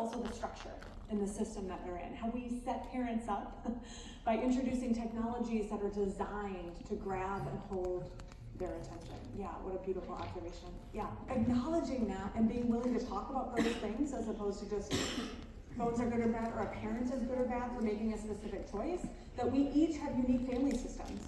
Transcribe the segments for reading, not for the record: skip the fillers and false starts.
also the structure in the system that they're in. How we set parents up by introducing technologies that are designed to grab and hold their attention. Yeah, what a beautiful observation. Yeah, acknowledging that and being willing to talk about those things as opposed to just phones are good or bad, or a parent is good or bad for making a specific choice, that we each have unique family systems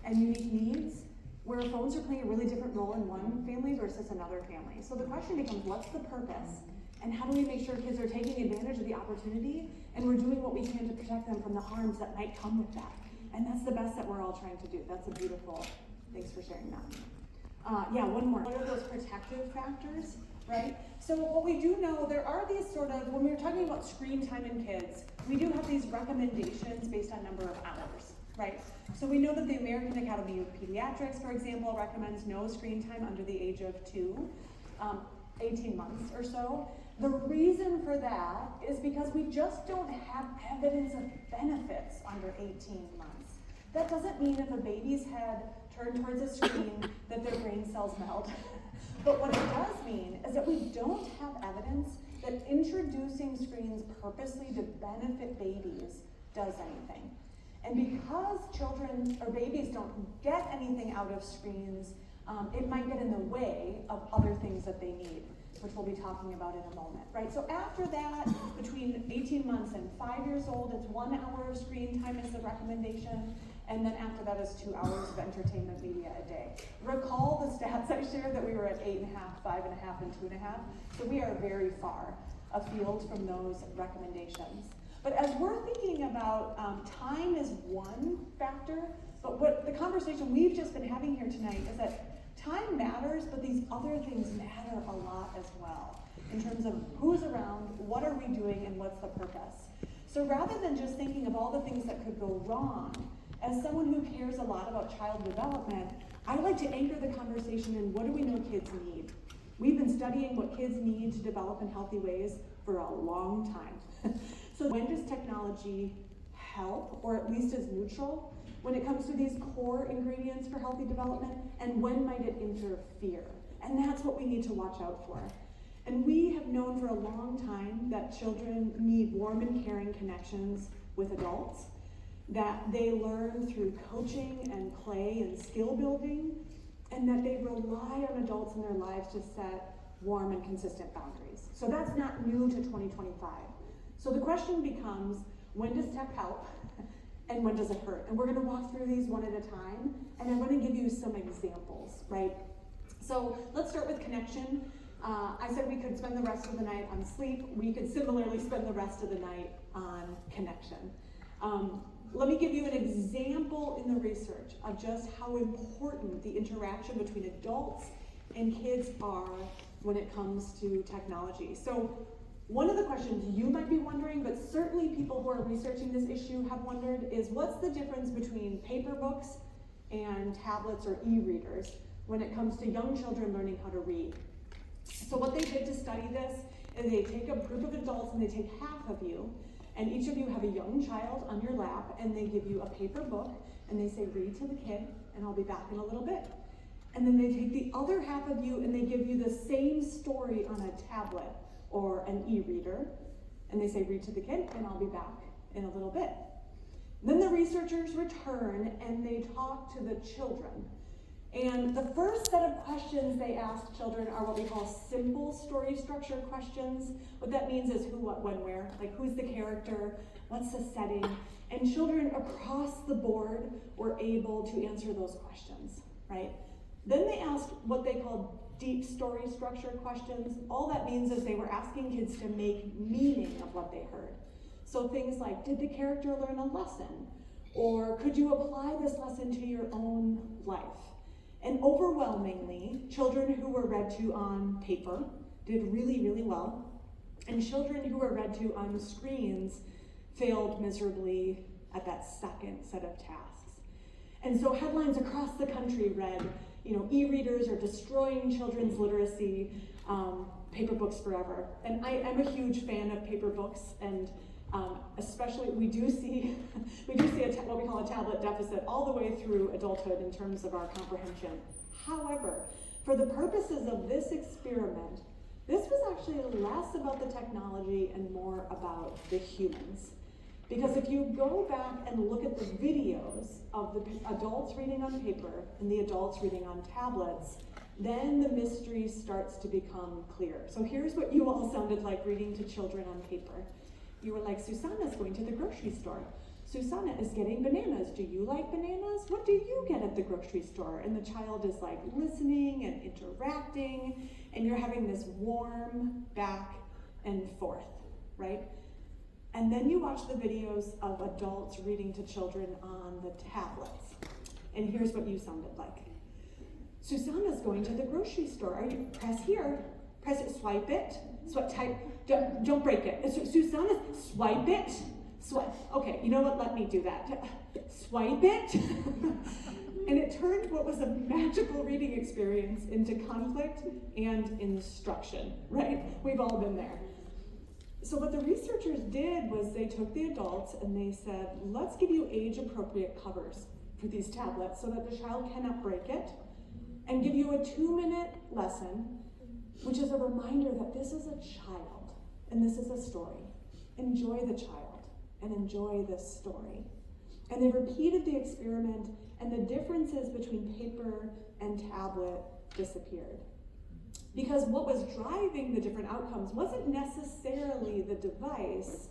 and unique needs, where phones are playing a really different role in one family versus another family. So the question becomes, what's the purpose? And how do we make sure kids are taking advantage of the opportunity and we're doing what we can to protect them from the harms that might come with that? And that's the best that we're all trying to do. That's a beautiful, thanks for sharing that. Yeah, one more. What are those protective factors, right? So what we do know, there are these sort of, when we're talking about screen time in kids, we do have these recommendations based on number of hours, right? So we know that the American Academy of Pediatrics, for example, recommends no screen time under the age of 18 months or so. The reason for that is because we just don't have evidence of benefits under 18 months. That doesn't mean if a baby's head turned towards a screen that their brain cells melt. But what it does mean is that we don't have evidence that introducing screens purposely to benefit babies does anything. And because children or babies don't get anything out of screens, it might get in the way of other things that they need, which we'll be talking about in a moment, right? So after that, between 18 months and 5 years old, it's 1 hour of screen time is the recommendation. And then after that is 2 hours of entertainment media a day. Recall the stats I shared that we were at 8.5, 5.5, and 2.5. So we are very far afield from those recommendations. But as we're thinking about time is one factor, but what the conversation we've just been having here tonight is that time matters, but these other things matter a lot as well, in terms of who's around, what are we doing, and what's the purpose. So rather than just thinking of all the things that could go wrong, as someone who cares a lot about child development, I like to anchor the conversation in what do we know kids need? We've been studying what kids need to develop in healthy ways for a long time. So when does technology help, or at least is neutral, when it comes to these core ingredients for healthy development, and when might it interfere? And that's what we need to watch out for. And we have known for a long time that children need warm and caring connections with adults, that they learn through coaching and play and skill building, and that they rely on adults in their lives to set warm and consistent boundaries. So that's not new to 2025. So the question becomes, when does tech help and when does it hurt? And we're gonna walk through these one at a time, and I'm gonna give you some examples, right? So let's start with connection. I said we could spend the rest of the night on sleep. We could similarly spend the rest of the night on connection. Let me give you an example in the research of just how important the interaction between adults and kids are when it comes to technology. So one of the questions you might be wondering, but certainly people who are researching this issue have wondered, is what's the difference between paper books and tablets or e-readers when it comes to young children learning how to read? So what they did to study this is they take a group of adults and they take half of you, and each of you have a young child on your lap, and they give you a paper book, and they say, read to the kid, and I'll be back in a little bit. And then they take the other half of you, and they give you the same story on a tablet or an e-reader, and they say, read to the kid, and I'll be back in a little bit. Then the researchers return, and they talk to the children. And the first set of questions they ask children are what we call simple story structure questions. What that means is who, what, when, where, like who's the character, what's the setting, and children across the board were able to answer those questions, right? Then they asked what they called deep story structure questions. All that means is they were asking kids to make meaning of what they heard. So things like, did the character learn a lesson? Or could you apply this lesson to your own life? And overwhelmingly, children who were read to on paper did really, really well. And children who were read to on screens failed miserably at that second set of tasks. And so headlines across the country read, e-readers are destroying children's literacy, paper books forever. And I'm a huge fan of paper books, and especially we do see what we call a tablet deficit all the way through adulthood in terms of our comprehension. However, for the purposes of this experiment, This was actually less about the technology and more about the humans. Because if you go back and look at the videos of the adults reading on paper and the adults reading on tablets, then the mystery starts to become clear. So here's what you all sounded like reading to children on paper. You were like, Susanna's going to the grocery store. Susanna is getting bananas. Do you like bananas? What do you get at the grocery store? And the child is like listening and interacting, and you're having this warm back and forth, right? And then you watch the videos of adults reading to children on the tablets. And here's what you sounded like. Susanna's going to the grocery store. Are you, press here, press it, swipe it, type, don't break it. Susanna, swipe it, swipe. Okay, you know what, let me do that. Swipe it. And it turned what was a magical reading experience into conflict and instruction, right? We've all been there. So what the researchers did was they took the adults and they said, let's give you age-appropriate covers for these tablets so that the child cannot break it, and give you a 2-minute lesson, which is a reminder that this is a child and this is a story. Enjoy the child and enjoy this story. And they repeated the experiment, and the differences between paper and tablet disappeared. Because what was driving the different outcomes wasn't necessarily the device,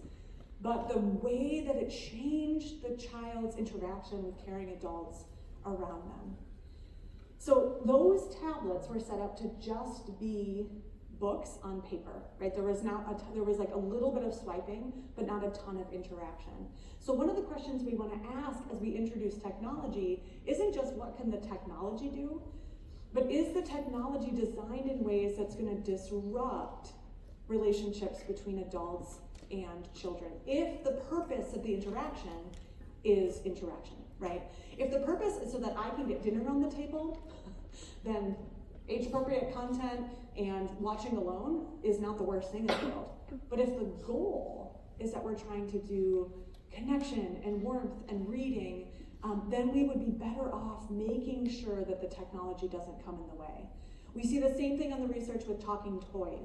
but the way that it changed the child's interaction with caring adults around them. So those tablets were set up to just be books on paper, right? There was like a little bit of swiping, but not a ton of interaction. So one of the questions we want to ask as we introduce technology isn't just what can the technology do, but is the technology designed in ways that's going to disrupt relationships between adults and children? If the purpose of the interaction is interaction, right? If the purpose is so that I can get dinner on the table, then age-appropriate content and watching alone is not the worst thing in the world. But if the goal is that we're trying to do connection and warmth and reading, then we would be better off making sure that the technology doesn't come in the way. We see the same thing on the research with talking toys.